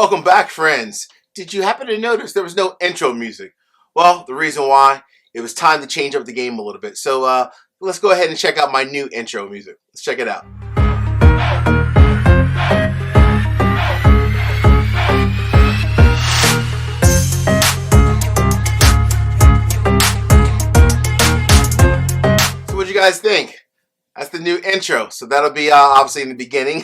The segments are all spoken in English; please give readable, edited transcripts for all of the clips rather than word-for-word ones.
Welcome back, friends. Did you happen to notice there was no intro music? Well, the reason why, it was time to change up the game a little bit. So let's go ahead and check out my new intro music. Let's check it out. So what do you guys think? That's the new intro. So that'll be obviously in the beginning.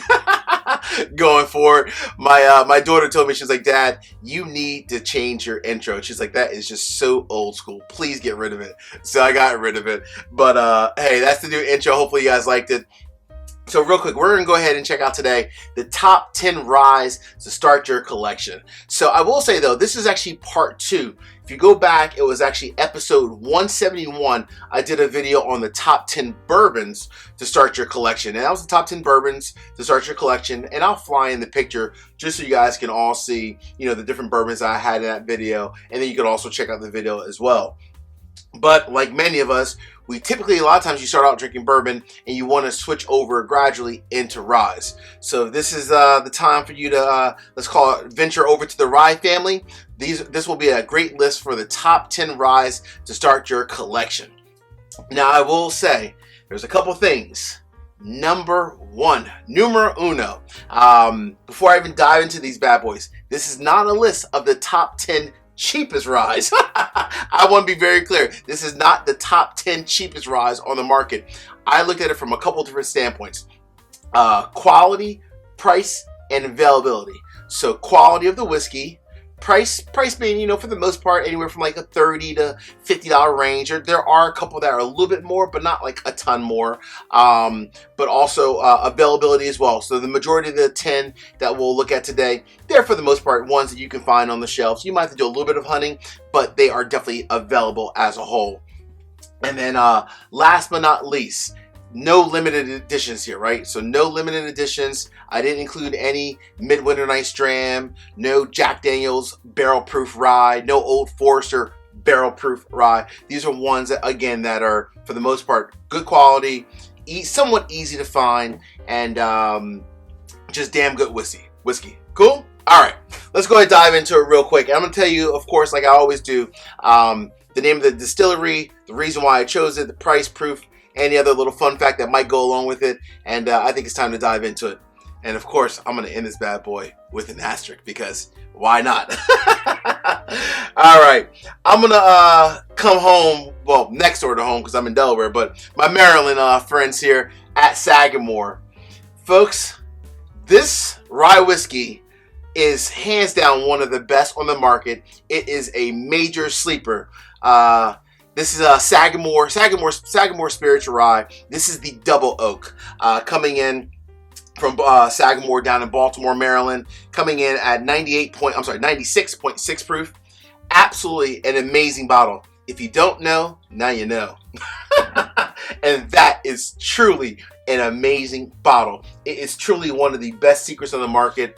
Going forward, my daughter told me, she's like, Dad, you need to change your intro. She's like, that is just so old school. Please get rid of it. So I got rid of it. But hey, that's the new intro. Hopefully you guys liked it. So real quick, we're going to go ahead and check out today the top 10 ryes to start your collection. So I will say though, this is actually part 2. If you go back, it was actually episode 171. I did a video on the top 10 bourbons to start your collection. And that was the top 10 bourbons to start your collection. And I'll fly in the picture just so you guys can all see, the different bourbons I had in that video. And then you can also check out the video as well. But like many of us, we typically, a lot of times you start out drinking bourbon and you want to switch over gradually into ryes. So this is the time for you to, let's call it, venture over to the rye family. This will be a great list for the top 10 ryes to start your collection. Now I will say, there's a couple things. Number 1, numero uno. Before I even dive into these bad boys, this is not a list of the top 10 cheapest ryes. I want to be very clear. This is not the top 10 cheapest ryes on the market. I looked at it from a couple different standpoints. Quality, price, and availability. So quality of the whiskey, price being, for the most part, anywhere from like a $30 to $50 range. There are a couple that are a little bit more, but not like a ton more. But also availability as well. So the majority of the 10 that we'll look at today, they're for the most part ones that you can find on the shelves. You might have to do a little bit of hunting, but they are definitely available as a whole. And then last but not least, no limited editions here, right? So no limited editions. I didn't include any Midwinter Night's Dram, no Jack Daniel's barrel proof rye, no Old Forester barrel proof rye. These are ones that, again, that are for the most part good quality, somewhat easy to find, and just damn good whiskey. Cool? All right, let's go ahead and dive into it real quick. And I'm gonna tell you, of course, like I always do, the name of the distillery, the reason why I chose it, the price, proof, any other little fun fact that might go along with it. And I think it's time to dive into it. And of course, I'm going to end this bad boy with an asterisk, because why not? All right. I'm going to come home, well, next door to home because I'm in Delaware, but my Maryland friends here at Sagamore. Folks, this rye whiskey is hands down one of the best on the market. It is a major sleeper. This is a Sagamore Spiritual Rye. This is the Double Oak, coming in from Sagamore down in Baltimore, Maryland, coming in at 96.6 proof. Absolutely an amazing bottle. If you don't know, now you know. And that is truly an amazing bottle. It is truly one of the best secrets on the market.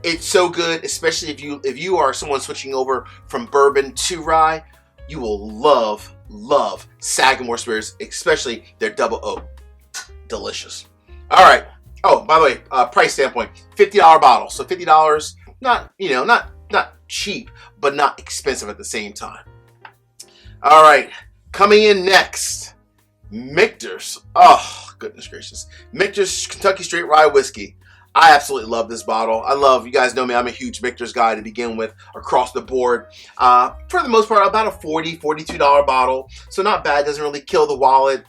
It's so good, especially if you are someone switching over from bourbon to rye. You will love Sagamore Spirits, especially their Double Oak. Delicious. All right. Oh, by the way, price standpoint, $50 bottle. So $50, not cheap, but not expensive at the same time. All right. Coming in next, Michter's. Oh, goodness gracious. Michter's Kentucky Straight Rye Whiskey. I absolutely love this bottle. You guys know me, I'm a huge Michter's guy to begin with, across the board. For the most part, about a $40, $42 bottle. So not bad, doesn't really kill the wallet.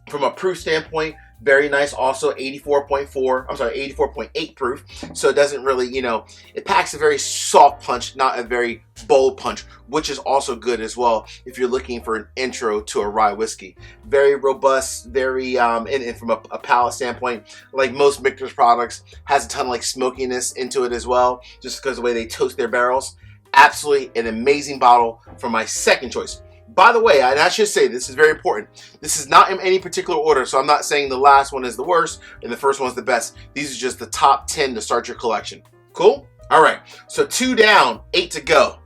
From a proof standpoint, very nice. Also 84.8 proof. So it doesn't really, it packs a very soft punch, not a very bold punch, which is also good as well if you're looking for an intro to a rye whiskey. Very robust, very, and from a palate standpoint, like most Michter's products, has a ton of like smokiness into it as well, just because of the way they toast their barrels. Absolutely an amazing bottle for my second choice. By the way, and I should say, this is very important. This is not in any particular order, so I'm not saying the last one is the worst and the first one's the best. These are just the top 10 to start your collection. Cool? All right, so 2 down, 8 to go.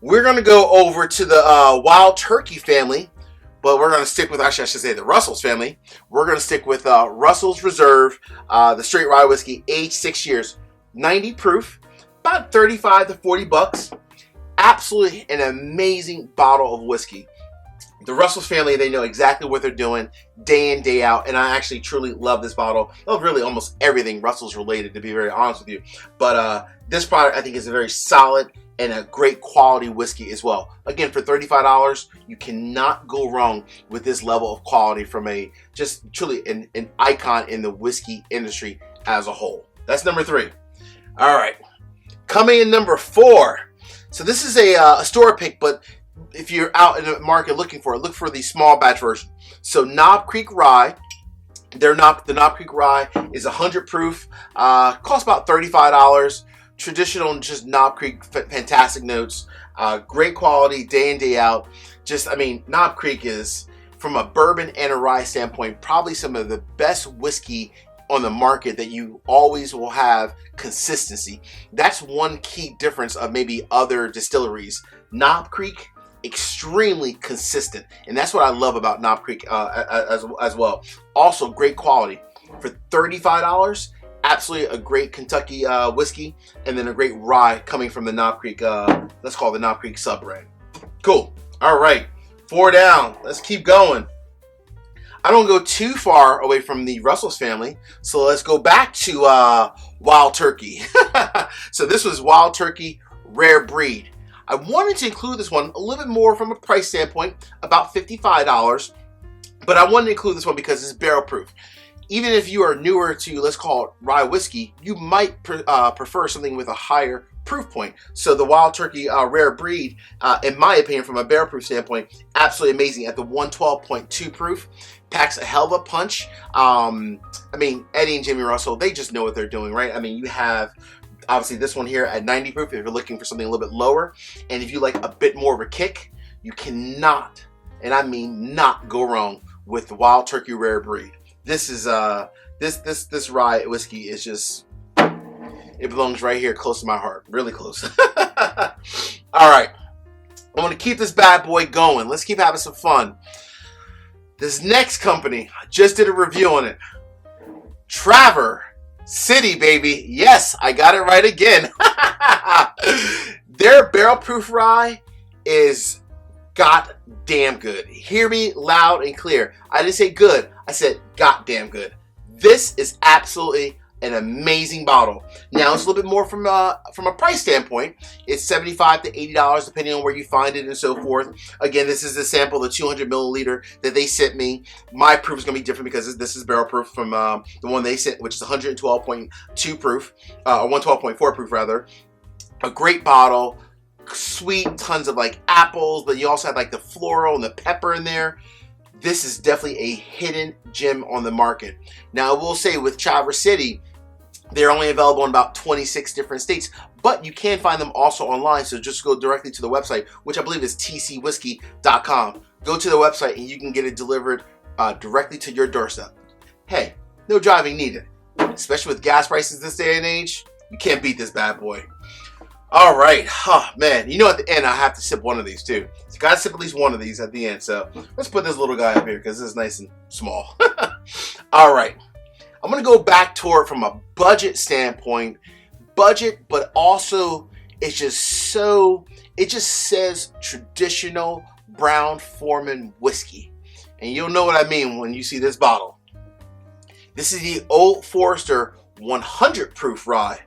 We're going to go over to the Wild Turkey family, but we're going to stick with, actually I should say the Russell's family. We're going to stick with Russell's Reserve, the straight rye whiskey, aged 6 years. 90 proof, about 35 to 40 bucks. Absolutely an amazing bottle of whiskey. The Russell's family, they know exactly what they're doing day in, day out, and I actually truly love this bottle. I love really almost everything Russell's related, to be very honest with you. But this product, I think, is a very solid and a great quality whiskey as well. Again, for $35, you cannot go wrong with this level of quality from a just truly an icon in the whiskey industry as a whole. That's number 3. All right, coming in number 4. So this is a store pick, but if you're out in the market looking for it, look for the small batch version. So Knob Creek Rye, the Knob Creek Rye is 100 proof, costs about $35. Traditional, just Knob Creek, fantastic notes, great quality, day in, day out. I mean, Knob Creek is, from a bourbon and a rye standpoint, probably some of the best whiskey on the market that you always will have consistency. That's one key difference of maybe other distilleries. Knob Creek, extremely consistent, and that's what I love about Knob Creek as well. Also, great quality. For $35, absolutely a great Kentucky whiskey, and then a great rye coming from the Knob Creek, let's call it the Knob Creek sub-brand. Cool. All right, 4 down. Let's keep going. I don't go too far away from the Russell's family, so let's go back to Wild Turkey. So this was Wild Turkey Rare Breed. I wanted to include this one a little bit more from a price standpoint, about $55, but I wanted to include this one because it's barrel proof. Even if you are newer to, let's call it rye whiskey, you might prefer something with a higher proof point. So the Wild Turkey Rare Breed, in my opinion, from a barrel proof standpoint, absolutely amazing at the 112.2 proof. Packs a hell of a punch. I mean, Eddie and Jimmy Russell, they just know what they're doing, right? I mean, you have obviously this one here at 90 proof if you're looking for something a little bit lower. And if you like a bit more of a kick, you cannot, and I mean not, go wrong with the Wild Turkey Rare Breed. This is this rye whiskey is just, it belongs right here close to my heart, really close. All right, I'm gonna keep this bad boy going. Let's keep having some fun. This next company, I just did a review on it. Traverse City, baby. Yes, I got it right again. Their barrel proof rye is goddamn good. Hear me loud and clear. I didn't say good. I said goddamn good. This is absolutely an amazing bottle. Now it's a little bit more from a price standpoint. It's $75 to $80 depending on where you find it and so forth. Again, this is the sample, the 200 milliliter that they sent me. My proof is going to be different because this is barrel proof from the one they sent, which is 112.2 proof, or 112.4 proof rather. A great bottle, sweet, tons of like apples, but you also have like the floral and the pepper in there. This is definitely a hidden gem on the market. Now, I will say with Traverse City, they're only available in about 26 different states, but you can find them also online. So just go directly to the website, which I believe is tcwhiskey.com. Go to the website and you can get it delivered directly to your doorstep. Hey, no driving needed. Especially with gas prices this day and age, you can't beat this bad boy. All right, man, you know at the end I have to sip one of these too. So gotta sip at least one of these at the end. So let's put this little guy up here because this is nice and small. All right, I'm gonna go back toward from a budget standpoint. Budget, but also it just says traditional Brown-Forman whiskey. And you'll know what I mean when you see this bottle. This is the Old Forester 100 proof rye.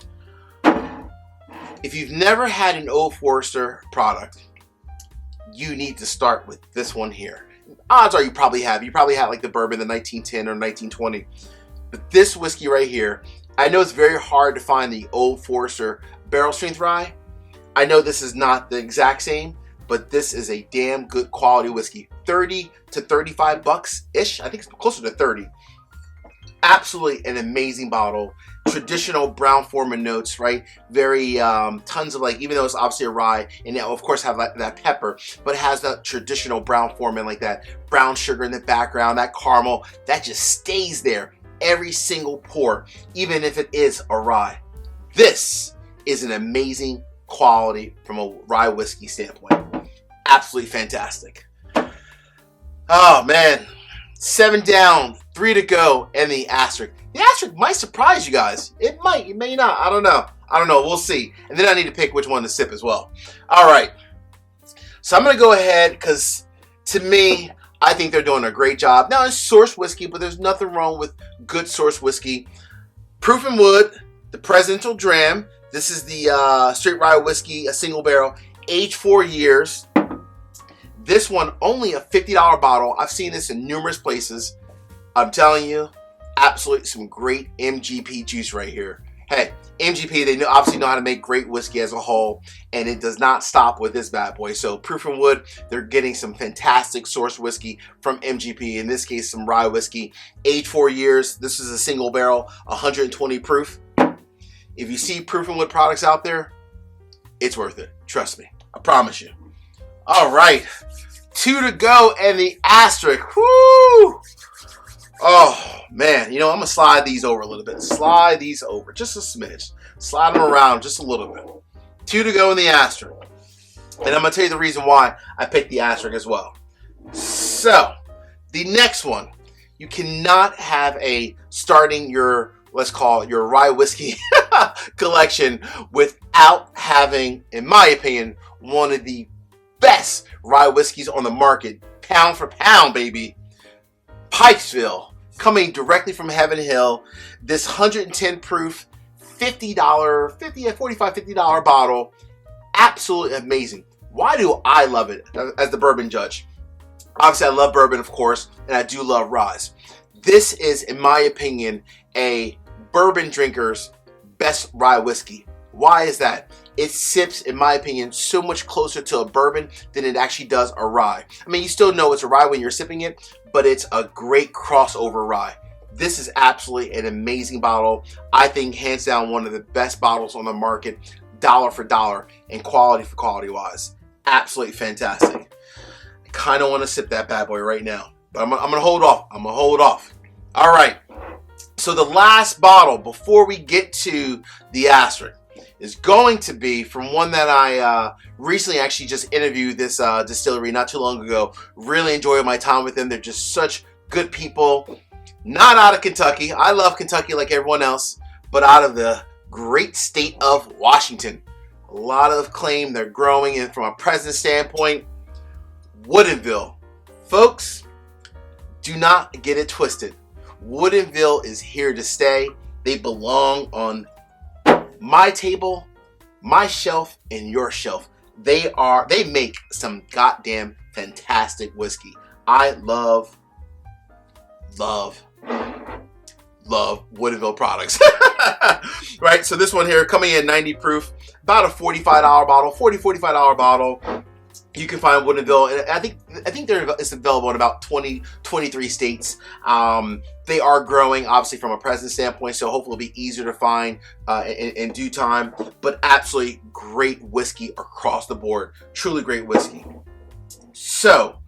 If you've never had an Old Forester product, you need to start with this one here. Odds are you probably have. You probably had like the bourbon, the 1910 or 1920. But this whiskey right here, I know it's very hard to find the Old Forester barrel strength rye. I know this is not the exact same, but this is a damn good quality whiskey. 30 to 35 bucks-ish. I think it's closer to 30. Absolutely an amazing bottle. Traditional Brown-Forman notes, right? Very tons of like, even though it's obviously a rye, and it of course have like that pepper, but it has that traditional Brown-Forman, like that brown sugar in the background, that caramel, that just stays there every single pour, even if it is a rye. This is an amazing quality from a rye whiskey standpoint. Absolutely fantastic. Oh man, 7 down, 3 to go, and the asterisk. The asterisk might surprise you guys. It might, it may not. I don't know. We'll see. And then I need to pick which one to sip as well. All right. So I'm going to go ahead because to me, I think they're doing a great job. Now, it's source whiskey, but there's nothing wrong with good source whiskey. Proof and Wood, the Continental Dram. This is the straight rye whiskey, a single barrel, aged 4 years. This one, only a $50 bottle. I've seen this in numerous places. I'm telling you, absolutely some great MGP juice right here. Hey, MGP, they obviously know how to make great whiskey as a whole, and it does not stop with this bad boy. So Proof and Wood, they're getting some fantastic source whiskey from MGP. In this case, some rye whiskey, aged 4 years. This is a single barrel, 120 proof. If you see Proof and Wood products out there, it's worth it. Trust me, I promise you. All right, 2 to go, and the asterisk. Woo! Oh, man. You know, I'm going to slide these over a little bit. Slide these over just a smidge. Slide them around just a little bit. 2 to go in the asterisk. And I'm going to tell you the reason why I picked the asterisk as well. So, the next one. You cannot have a starting your, let's call it your rye whiskey collection without having, in my opinion, one of the best rye whiskeys on the market. Pound for pound, baby. Pikesville. Coming directly from Heaven Hill, this 110 proof, $50 bottle, absolutely amazing. Why do I love it as the Bourbon Judge? Obviously, I love bourbon, of course, and I do love rye. This is, in my opinion, a bourbon drinker's best rye whiskey. Why is that? It sips, in my opinion, so much closer to a bourbon than it actually does a rye. I mean, you still know it's a rye when you're sipping it, but it's a great crossover rye. This is absolutely an amazing bottle. I think hands down one of the best bottles on the market, dollar for dollar, and quality for quality wise. Absolutely fantastic. I kind of want to sip that bad boy right now, but I'm going to hold off. All right. So the last bottle before we get to the asterisk is going to be from one that I recently actually just interviewed, this distillery not too long ago. Really enjoyed my time with them. They're just such good people. Not out of Kentucky. I love Kentucky like everyone else, but out of the great state of Washington. A lot of claim they're growing, and from a presence standpoint, Woodinville. Folks, do not get it twisted. Woodinville is here to stay. They belong on my table, my shelf, and your shelf. They make some goddamn fantastic whiskey. I love Woodinville products. Right, so this one here coming in 90 proof, about a $45 bottle, $45 bottle. You can find Woodinville, and I think it's available in about 23 states. They are growing, obviously, from a presence standpoint, so hopefully it'll be easier to find in due time. But absolutely great whiskey across the board. Truly great whiskey. So,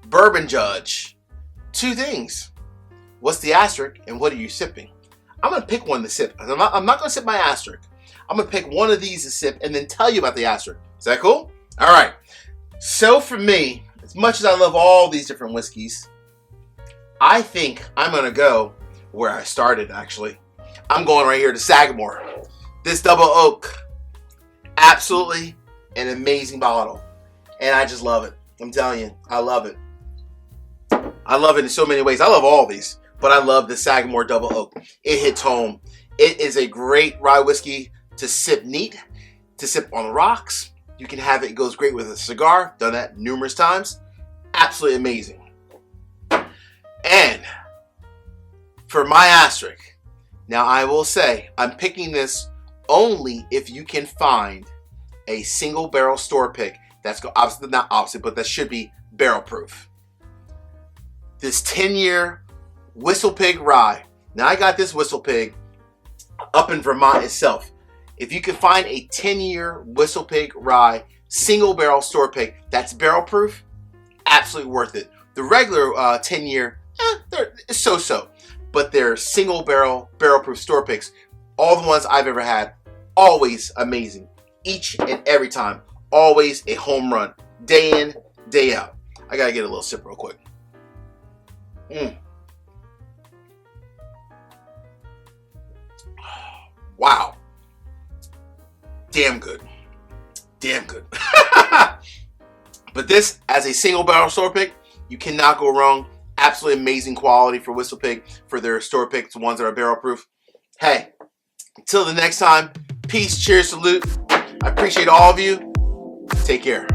Bourbon Judge. 2 things. What's the asterisk, and what are you sipping? I'm going to pick one to sip. I'm not going to sip my asterisk. I'm going to pick one of these to sip and then tell you about the asterisk. Is that cool? All right. So for me, as much as I love all these different whiskeys, I think I'm going to go where I started, actually. I'm going right here to Sagamore. This double oak, absolutely an amazing bottle. And I just love it. I'm telling you, I love it. I love it in so many ways. I love all these, but I love the Sagamore double oak. It hits home. It is a great rye whiskey to sip neat, to sip on the rocks. You can have it. It goes great with a cigar. Done that numerous times. Absolutely amazing. And for my asterisk, now I will say I'm picking this only if you can find a single barrel store pick that's obviously not obviously, but that should be barrel proof. This 10-year Whistle Pig rye. Now I got this Whistle Pig up in Vermont itself. If you can find a 10-year Whistle Pig rye single barrel store pick that's barrel proof, absolutely worth it. The regular 10-year, they're so-so, but they're single barrel proof store picks. All the ones I've ever had, always amazing. Each and every time, always a home run, day in, day out. I gotta get a little sip real quick. Wow. Damn good. Damn good. But this, as a single barrel store pick, you cannot go wrong. Absolutely amazing quality for Whistle Pig, for their store picks, the ones that are barrel proof. Hey, until the next time, peace, cheers, salute. I appreciate all of you. Take care.